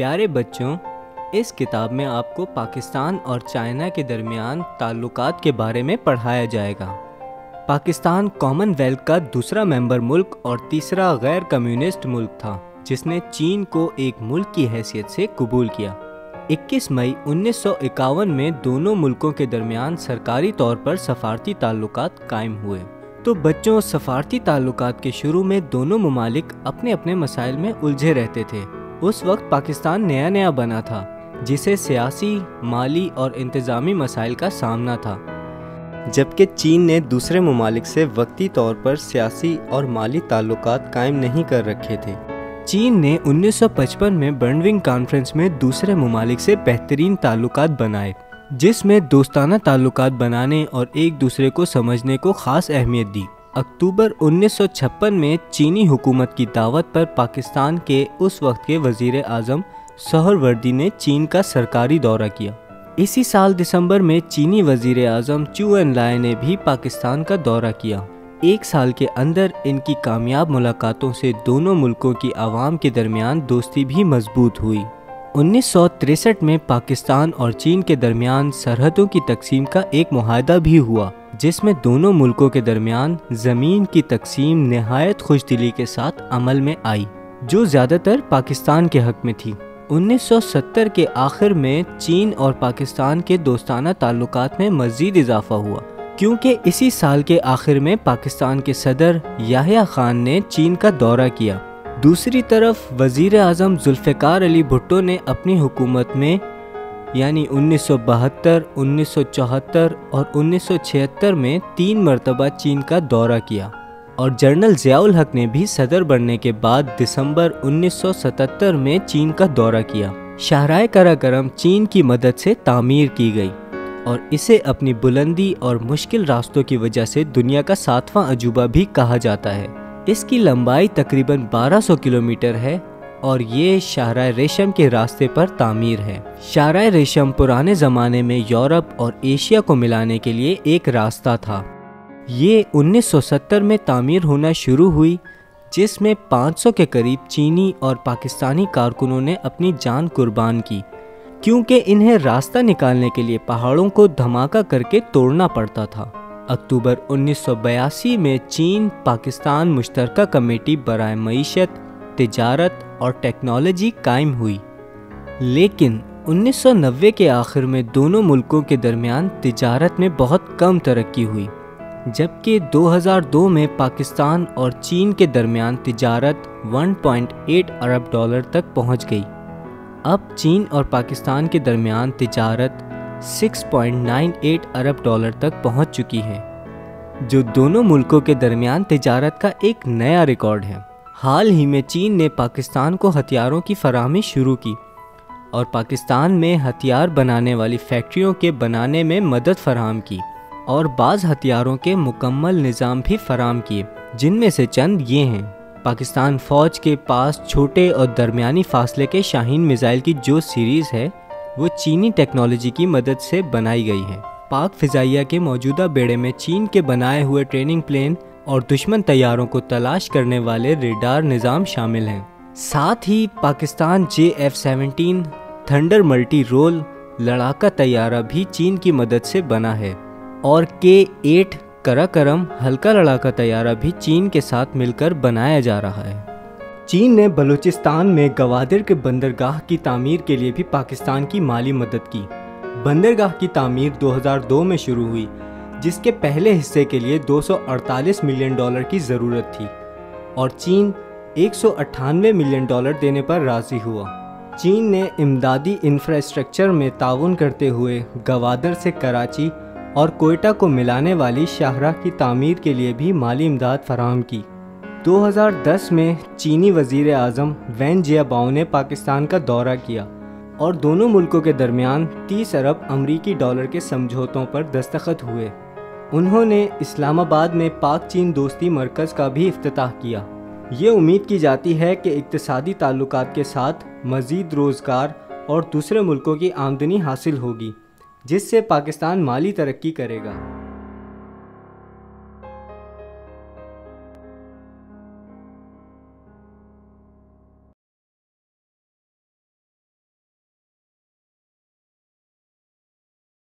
پیارے بچوں، اس کتاب میں آپ کو پاکستان اور چائنا کے درمیان تعلقات کے بارے میں پڑھایا جائے گا۔ پاکستان کامن ویلتھ کا دوسرا ممبر ملک اور تیسرا غیر کمیونسٹ ملک تھا جس نے چین کو ایک ملک کی حیثیت سے قبول کیا۔ 21 مئی 1951 میں دونوں ملکوں کے درمیان سرکاری طور پر سفارتی تعلقات قائم ہوئے۔ تو بچوں، سفارتی تعلقات کے شروع میں دونوں ممالک اپنے اپنے مسائل میں الجھے رہتے تھے۔ اس وقت پاکستان نیا بنا تھا جسے سیاسی، مالی اور انتظامی مسائل کا سامنا تھا، جبکہ چین نے دوسرے ممالک سے وقتی طور پر سیاسی اور مالی تعلقات قائم نہیں کر رکھے تھے۔ چین نے 1955 میں برنونگ کانفرنس میں دوسرے ممالک سے بہترین تعلقات بنائے، جس میں دوستانہ تعلقات بنانے اور ایک دوسرے کو سمجھنے کو خاص اہمیت دی۔ اکتوبر 1956 میں چینی حکومت کی دعوت پر پاکستان کے اس وقت کے وزیر اعظم سہروردی نے چین کا سرکاری دورہ کیا۔ اسی سال دسمبر میں چینی وزیر اعظم چو انلائے نے بھی پاکستان کا دورہ کیا۔ ایک سال کے اندر ان کی کامیاب ملاقاتوں سے دونوں ملکوں کی عوام کے درمیان دوستی بھی مضبوط ہوئی۔ 1963 میں پاکستان اور چین کے درمیان سرحدوں کی تقسیم کا ایک معاہدہ بھی ہوا، جس میں دونوں ملکوں کے درمیان زمین کی تقسیم نہایت خوش دلی کے ساتھ عمل میں آئی، جو زیادہ تر پاکستان کے حق میں تھی۔ 1970 کے آخر میں چین اور پاکستان کے دوستانہ تعلقات میں مزید اضافہ ہوا، کیونکہ اسی سال کے آخر میں پاکستان کے صدر یحییٰ خان نے چین کا دورہ کیا۔ دوسری طرف وزیر اعظم ذوالفقار علی بھٹو نے اپنی حکومت میں یعنی 1972، 1974 اور 1976 میں 3 مرتبہ چین کا دورہ کیا، اور جنرل ضیاء الحق نے بھی صدر بننے کے بعد دسمبر 1977 میں چین کا دورہ کیا۔ شاہراہ قراقرم چین کی مدد سے تعمیر کی گئی اور اسے اپنی بلندی اور مشکل راستوں کی وجہ سے دنیا کا 7واں عجوبہ بھی کہا جاتا ہے۔ اس کی لمبائی تقریباً 1200 کلومیٹر ہے اور یہ شاہراہ ریشم کے راستے پر تعمیر ہے۔ شاہراہ ریشم پرانے زمانے میں یورپ اور ایشیا کو ملانے کے لیے ایک راستہ تھا۔ یہ 1970 میں تعمیر ہونا شروع ہوئی، جس میں 500 کے قریب چینی اور پاکستانی کارکنوں نے اپنی جان قربان کی، کیونکہ انہیں راستہ نکالنے کے لیے پہاڑوں کو دھماکہ کر کے توڑنا پڑتا تھا۔ اکتوبر 1982 میں چین پاکستان مشترکہ کمیٹی برائے معیشت، تجارت اور ٹیکنالوجی قائم ہوئی، لیکن 1990 کے آخر میں دونوں ملکوں کے درمیان تجارت میں بہت کم ترقی ہوئی، جبکہ 2002 میں پاکستان اور چین کے درمیان تجارت 1.8 ارب ڈالر تک پہنچ گئی۔ اب چین اور پاکستان کے درمیان تجارت 6.98 ارب ڈالر تک پہنچ چکی ہے، جو دونوں ملکوں کے درمیان تجارت کا ایک نیا ریکارڈ ہے۔ حال ہی میں چین نے پاکستان کو ہتھیاروں کی فراہمی شروع کی اور پاکستان میں ہتھیار بنانے والی فیکٹریوں کے بنانے میں مدد فراہم کی اور بعض ہتھیاروں کے مکمل نظام بھی فراہم کیے، جن میں سے چند یہ ہیں۔ پاکستان فوج کے پاس چھوٹے اور درمیانی فاصلے کے شاہین میزائل کی جو سیریز ہے، وہ چینی ٹیکنالوجی کی مدد سے بنائی گئی ہے۔ پاک فضائیہ کے موجودہ بیڑے میں چین کے بنائے ہوئے ٹریننگ پلین اور دشمن طیاروں کو تلاش کرنے والے ریڈار نظام شامل ہیں۔ ساتھ ہی Pakistan JF-17 thunder multi role لڑاکا طیارہ بھی چین کی مدد سے بنا ہے، اور K-8 قراقرم ہلکا لڑاکا طیارہ بھی چین کے ساتھ مل کر بنایا جا رہا ہے۔ چین نے بلوچستان میں گوادر کے بندرگاہ کی تعمیر کے لیے بھی پاکستان کی مالی مدد کی۔ بندرگاہ کی تعمیر 2002 میں شروع ہوئی، جس کے پہلے حصے کے لیے $248 ملین کی ضرورت تھی، اور چین $198 ملین دینے پر راضی ہوا۔ چین نے امدادی انفراسٹرکچر میں تعاون کرتے ہوئے گوادر سے کراچی اور کوئٹہ کو ملانے والی شاہراہ کی تعمیر کے لیے بھی مالی امداد فراہم کی۔ 2010 میں چینی وزیر اعظم وین جیاباؤ نے پاکستان کا دورہ کیا اور دونوں ملکوں کے درمیان 30 ارب امریکی ڈالر کے سمجھوتوں پر دستخط ہوئے۔ انہوں نے اسلام آباد میں پاک چین دوستی مرکز کا بھی افتتاح کیا۔ یہ امید کی جاتی ہے کہ اقتصادی تعلقات کے ساتھ مزید روزگار اور دوسرے ملکوں کی آمدنی حاصل ہوگی، جس سے پاکستان مالی ترقی کرے گا۔